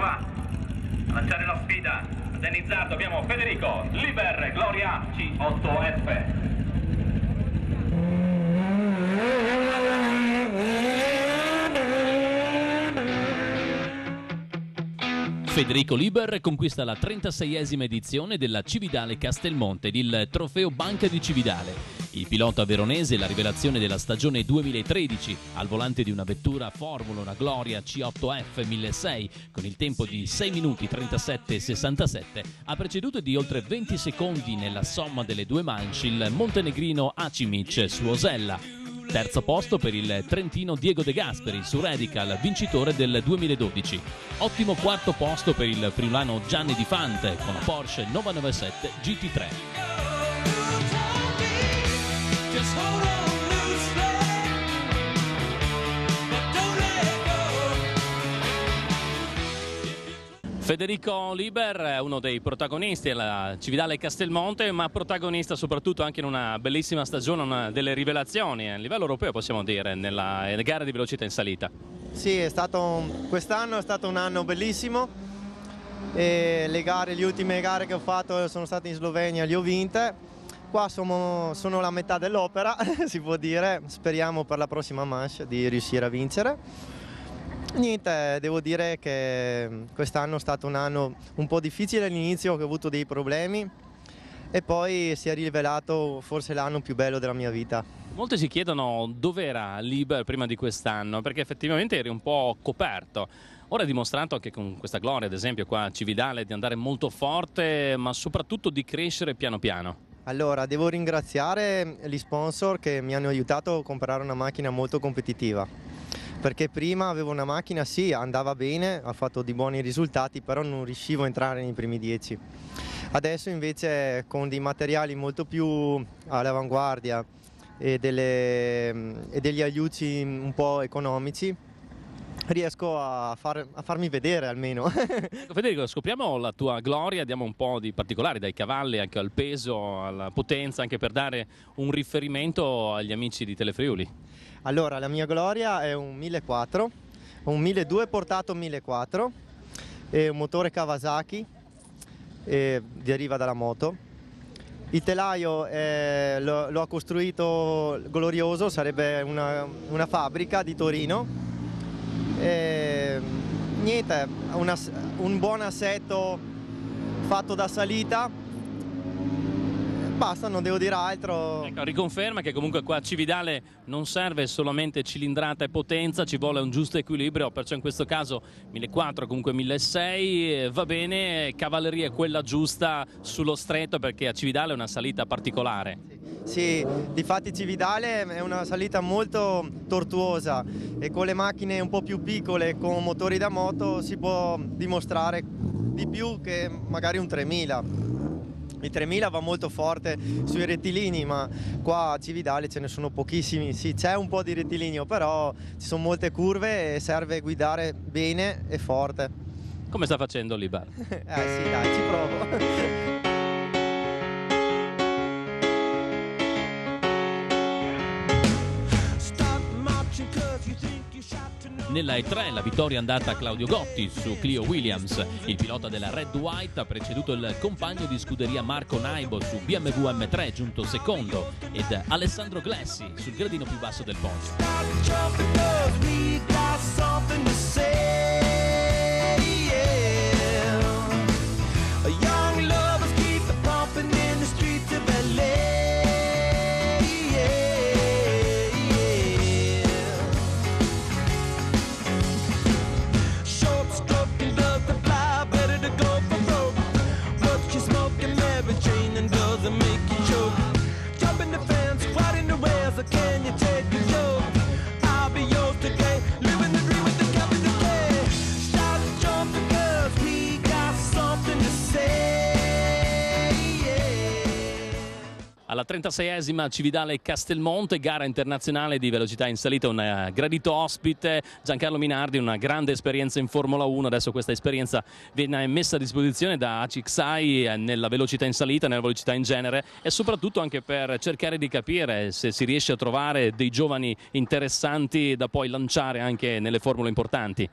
qua, a lanciare la sfida. Denizzardo, abbiamo Federico Liber, Gloria C8F. Federico Liber conquista la 36esima edizione della Cividale Castelmonte, il trofeo Banca di Cividale. Il pilota veronese, la rivelazione della stagione 2013, al volante di una vettura Formula, una Gloria C8F 1600 con il tempo di 6 minuti 37,67, ha preceduto di oltre 20 secondi nella somma delle due manche il montenegrino Acimic su Osella. Terzo posto per il trentino Diego De Gasperi su Radical, vincitore del 2012. Ottimo quarto posto per il friulano Gianni Di Fante con la Porsche 997 GT3. Federico Liber è uno dei protagonisti della Cividale Castelmonte, ma protagonista soprattutto anche in una bellissima stagione, una delle rivelazioni a livello europeo, possiamo dire, nelle gare di velocità in salita. Sì, quest'anno è stato un anno bellissimo e le ultime gare che ho fatto sono state in Slovenia, le ho vinte. Qua sono la metà dell'opera, si può dire, speriamo per la prossima manche di riuscire a vincere. Niente, devo dire che quest'anno è stato un anno un po' difficile all'inizio, che ho avuto dei problemi e poi si è rivelato forse l'anno più bello della mia vita. Molti si chiedono dove era Liber prima di quest'anno, perché effettivamente eri un po' coperto. Ora hai dimostrato anche con questa Gloria, ad esempio qua a Cividale, di andare molto forte, ma soprattutto di crescere piano piano. Allora, devo ringraziare gli sponsor che mi hanno aiutato a comprare una macchina molto competitiva. Perché prima avevo una macchina, sì, andava bene, ha fatto di buoni risultati, però non riuscivo a entrare nei primi 10. Adesso invece con dei materiali molto più all'avanguardia e degli aiuti un po' economici, riesco a farmi vedere almeno. Federico, scopriamo la tua Gloria, diamo un po' di particolari, dai cavalli anche al peso, alla potenza, anche per dare un riferimento agli amici di Telefriuli. Allora, la mia Gloria è un 1400, un 1200 portato 1400, è un motore Kawasaki, deriva dalla moto. Il telaio lo ha costruito Glorioso, sarebbe una fabbrica di Torino. Niente, un buon assetto fatto da salita. Basta, non devo dire altro. Ecco, riconferma che comunque qua a Cividale non serve solamente cilindrata e potenza, ci vuole un giusto equilibrio, perciò in questo caso 1400, comunque 1600, va bene, cavalleria è quella giusta sullo stretto, perché a Cividale è una salita particolare. Sì, difatti Cividale è una salita molto tortuosa e con le macchine un po' più piccole, con motori da moto, si può dimostrare di più che magari un 3000. Il 3000 va molto forte sui rettilini, ma qua a Cividale ce ne sono pochissimi. Sì, c'è un po' di rettilineo, però ci sono molte curve e serve guidare bene e forte. Come sta facendo Liber? Sì, dai, ci provo. Nella E3 la vittoria è andata a Claudio Gotti su Clio Williams. Il pilota della Red White ha preceduto il compagno di scuderia Marco Naibo su BMW M3, giunto secondo, ed Alessandro Glessi sul gradino più basso del podio. Can you take a joke? I'll be yours today. Living the dream with the capital K. Start jumping, girls, we got something to say. Alla 36esima Cividale Castelmonte, gara internazionale di velocità in salita, un gradito ospite Giancarlo Minardi, una grande esperienza in Formula 1. Adesso questa esperienza viene messa a disposizione da ACXAI nella velocità in salita, nella velocità in genere, e soprattutto anche per cercare di capire se si riesce a trovare dei giovani interessanti da poi lanciare anche nelle formule importanti.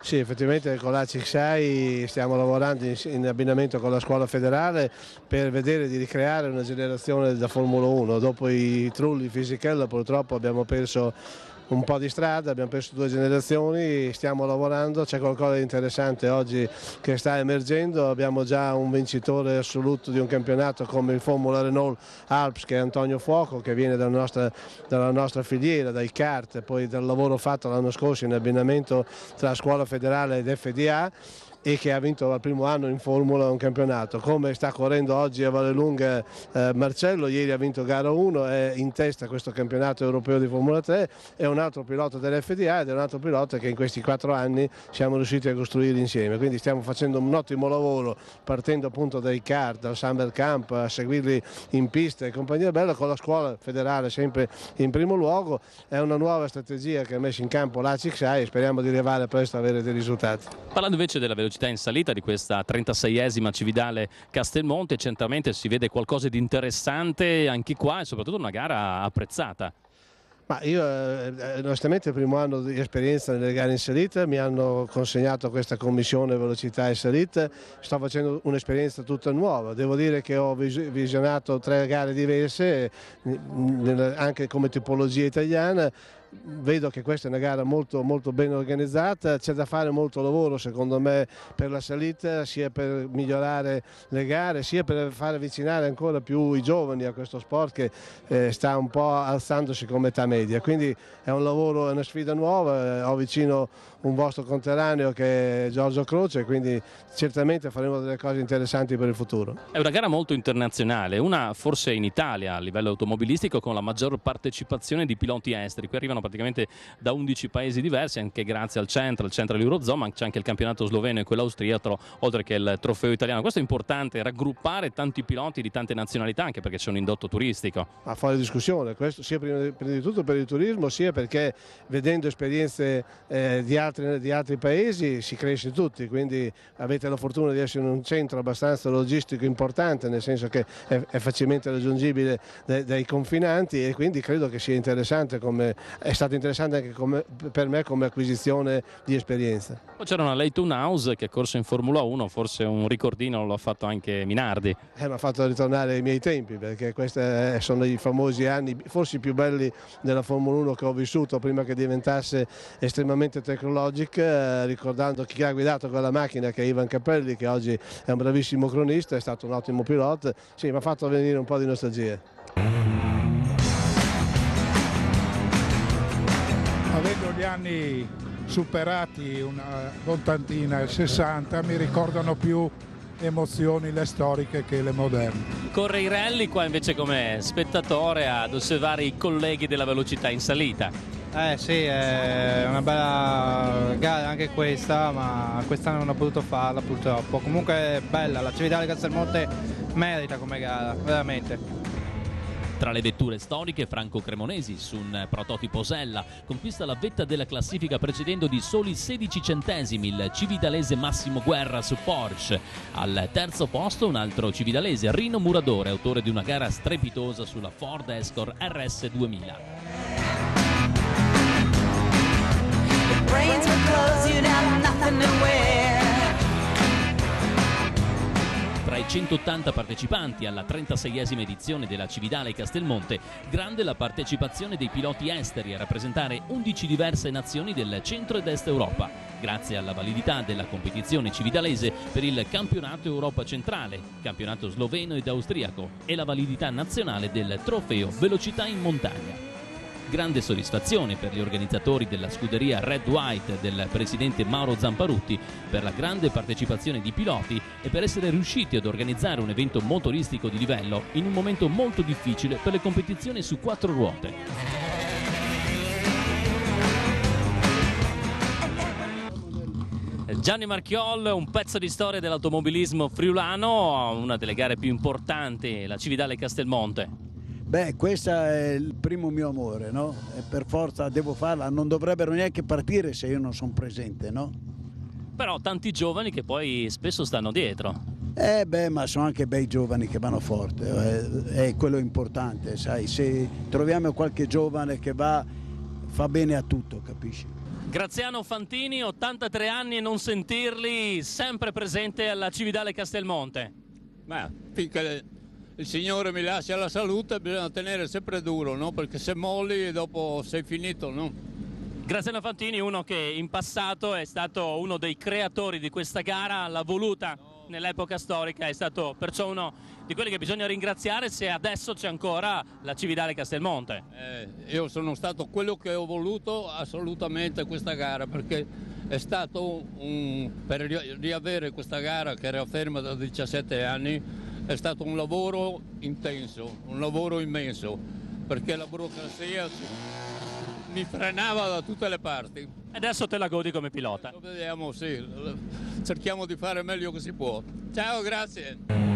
Sì, effettivamente con l'ACXI stiamo lavorando in abbinamento con la scuola federale per vedere di ricreare una generazione da Formula 1. Dopo i Trulli, Fisichella purtroppo abbiamo perso un po' di strada, abbiamo perso 2 generazioni, stiamo lavorando, c'è qualcosa di interessante oggi che sta emergendo, abbiamo già un vincitore assoluto di un campionato come il Formula Renault Alps, che è Antonio Fuoco, che viene dalla nostra filiera, dai kart, poi dal lavoro fatto l'anno scorso in abbinamento tra scuola federale ed FDA, e che ha vinto al primo anno in Formula un campionato. Come sta correndo oggi a Vallelunga Marcello, ieri ha vinto gara 1, è in testa a questo campionato europeo di Formula 3, è un altro pilota dell'FDA ed è un altro pilota che in questi 4 anni siamo riusciti a costruire insieme, quindi stiamo facendo un ottimo lavoro partendo appunto dai kart, dal Summer Camp, a seguirli in pista e compagnia bella, con la scuola federale sempre in primo luogo. È una nuova strategia che ha messo in campo l'ACXI e speriamo di arrivare presto ad avere dei risultati. Parlando invece della velocità in salita di questa 36esima Cividale Castelmonte, certamente si vede qualcosa di interessante anche qua e soprattutto una gara apprezzata. Ma io onestamente il primo anno di esperienza nelle gare in salita mi hanno consegnato questa commissione velocità e salita, sto facendo un'esperienza tutta nuova, devo dire che ho visionato 3 gare diverse anche come tipologia italiana. Vedo che questa è una gara molto ben organizzata, c'è da fare molto lavoro secondo me per la salita, sia per migliorare le gare, sia per far avvicinare ancora più i giovani a questo sport che sta un po' alzandosi come età media, quindi è un lavoro, è una sfida nuova, ho vicino un vostro conterraneo che è Giorgio Croce, quindi certamente faremo delle cose interessanti per il futuro. È una gara molto internazionale, una forse in Italia a livello automobilistico con la maggior partecipazione di piloti esteri, qui arrivano praticamente da 11 paesi diversi, anche grazie al Central Eurozone, ma c'è anche il campionato sloveno e quello austriaco, oltre che il trofeo italiano. Questo è importante, raggruppare tanti piloti di tante nazionalità, anche perché c'è un indotto turistico. A fuori discussione, questo sia prima di tutto per il turismo, sia perché vedendo esperienze di altri paesi si cresce tutti, quindi avete la fortuna di essere in un centro abbastanza logistico importante, nel senso che è facilmente raggiungibile dai confinanti, e quindi credo che sia interessante, è stato interessante anche per me come acquisizione di esperienza. Poi c'era una Leighton House che ha corso in Formula 1, forse un ricordino lo ha fatto anche Minardi. Mi ha fatto ritornare ai miei tempi, perché questi sono i famosi anni, forse i più belli della Formula 1 che ho vissuto prima che diventasse estremamente tecnologica, ricordando chi ha guidato quella macchina, che è Ivan Capelli, che oggi è un bravissimo cronista, è stato un ottimo pilota. Sì, mi ha fatto venire un po' di nostalgia. Avendo gli anni superati una contantina, il 60, mi ricordano più emozioni le storiche che le moderne. Corre i rally, qua invece come spettatore ad osservare i colleghi della velocità in salita. Sì, è una bella gara anche questa, ma quest'anno non ho potuto farla purtroppo. Comunque è bella, la Cividale Castelmonte merita come gara, veramente. Tra le vetture storiche, Franco Cremonesi su un prototipo Sella conquista la vetta della classifica precedendo di soli 16 centesimi il cividalese Massimo Guerra su Porsche. Al terzo posto un altro cividalese, Rino Muradore, autore di una gara strepitosa sulla Ford Escort RS 2000. Tra i 180 partecipanti alla 36esima edizione della Cividale Castelmonte, grande la partecipazione dei piloti esteri a rappresentare 11 diverse nazioni del centro ed est Europa, grazie alla validità della competizione cividalese per il campionato Europa centrale, campionato sloveno ed austriaco e la validità nazionale del trofeo Velocità in montagna. Grande soddisfazione per gli organizzatori della scuderia Red White del presidente Mauro Zamparutti per la grande partecipazione di piloti e per essere riusciti ad organizzare un evento motoristico di livello in un momento molto difficile per le competizioni su 4 ruote. Gianni Marchiol, un pezzo di storia dell'automobilismo friulano, una delle gare più importanti, la Cividale Castelmonte. Beh, questo è il primo mio amore, no? E per forza devo farla, non dovrebbero neanche partire se io non sono presente, no? Però tanti giovani che poi spesso stanno dietro. Ma sono anche bei giovani che vanno forte, è quello importante, sai? Se troviamo qualche giovane che fa bene a tutto, capisci? Graziano Fantini, 83 anni e non sentirli, sempre presente alla Cividale Castelmonte. Ma finché il Signore mi lascia la salute bisogna tenere sempre duro, no? Perché se molli dopo sei finito, no? Graziano Fantini, uno che in passato è stato uno dei creatori di questa gara, l'ha voluta nell'epoca storica, è stato perciò uno di quelli che bisogna ringraziare se adesso c'è ancora la Cividale Castelmonte. Io sono stato quello che ho voluto assolutamente questa gara, perché è stato per riavere questa gara che era ferma da 17 anni, è stato un lavoro intenso, un lavoro immenso, perché la burocrazia mi frenava da tutte le parti. Adesso te la godi come pilota. Vediamo, sì, cerchiamo di fare meglio che si può. Ciao, grazie.